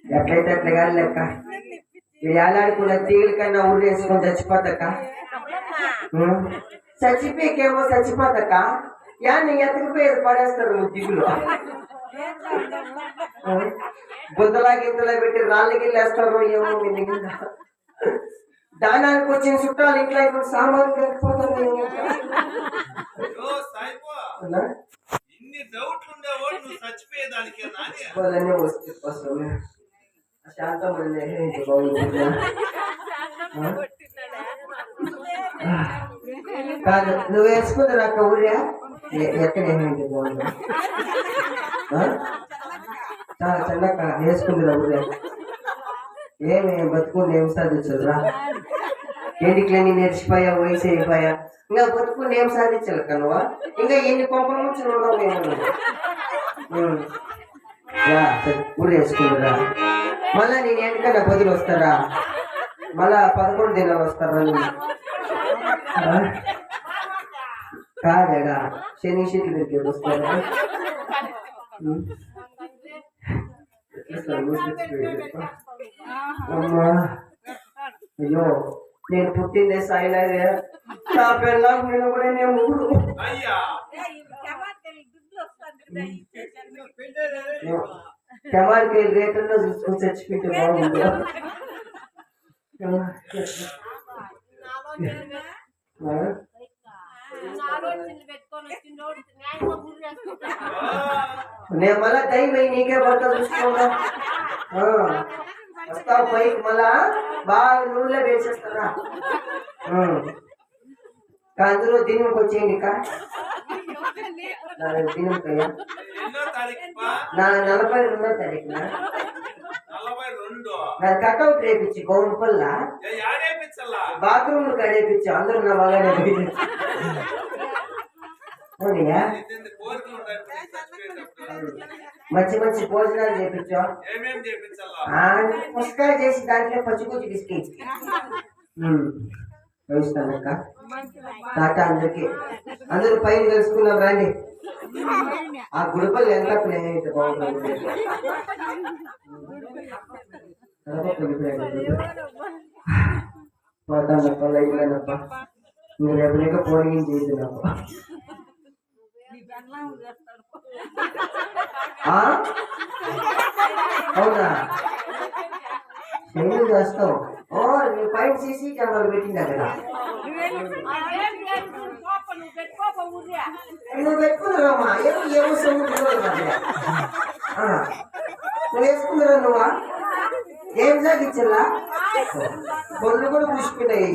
ఎట్లయితే అట్లా కానీ లెక్క ఏలాడుకున్న తీగల కన్నా ఊరు వేసుకొని చచ్చిపోతాక చచ్చిపోయేకేమో చచ్చిపోతాక యాన్ని ఎత్తకపోయేది పడేస్తారు దిగులు బుద్ధలా గింతలా పెట్టి రాళ్ళకి వెళ్ళేస్తారు ఏమో దానానికి వచ్చిన చుట్టాలు ఇంట్లో ఇప్పుడు సామాన్లు లేకపోతారు ఏమో కాదు నువ్వు వేసుకుంటారు అక్క ఊరియా ఎక్కడ ఏమైంది బాగుంది చాలా చిన్నక్క వేసుకుందిరా ఊరియా ఏమి బతుకుంది ఏం సాధించదురా ఏంటికి నేర్చిపోయా వయసు అయిపోయా ఇంకా బతుకుని ఏం సాధించాలి కనువా ఇంకా ఎన్ని కొంపల నుంచి ఉండవు మేము ఊరు వేసుకుందిరా మళ్ళా నేను ఎందుకన్నా బదులు వస్తారా మళ్ళా 11 దినాలు వస్తారా కాదేగా శని షీట్లు దగ్గర వస్తారా అమ్మా అయ్యో నేను పుట్టిందే సాయిలాగే నా పిల్లలకు నేను కూడా నేను టమాటకాయ రేట్లలో చూసుకొని చచ్చిపోతే బాగుంది నేను మళ్ళా దైవై నీకే పడతా చూసుకోగా వస్తావు పైకి మళ్ళా బాగా నూనెలో వేసేస్తారా అందులో దినంకి వచ్చేయండి దినంకయ్యా నా 42వ తారీఖున నా కట్అవుట్ రేపించి గౌన్పల్ల బాత్రూమ్ కడేపించి అందరూ నా బాగానే మంచి మంచి భోజనాలు చేపించా పుస్తకాలు చేసి దాంట్లో పచ్చిపూచి బిస్కెట్ వేస్తానక్క టాటా అందరికి అందరూ పైన తెలుసుకున్నాం రండి ఆ గుడిపల్లి ఎంత ప్లే అయితే బాగుంటుంది పోతానప్ప లైట్లేనప్ప మీరు ఎప్పుడైనా పోయి చేసినప్ప అవునా ఏం చేస్తావు ఓ నీ పైన సీసీ కెమెరాలు పెట్టింది అక్కడ నువ్వు పెట్టుకున్నావమ్మా ఏమో నువ్వు వేసుకున్నారా నువ్వా ఏం సాగించల్లా బొల్లు కూడా పుష్పినాయి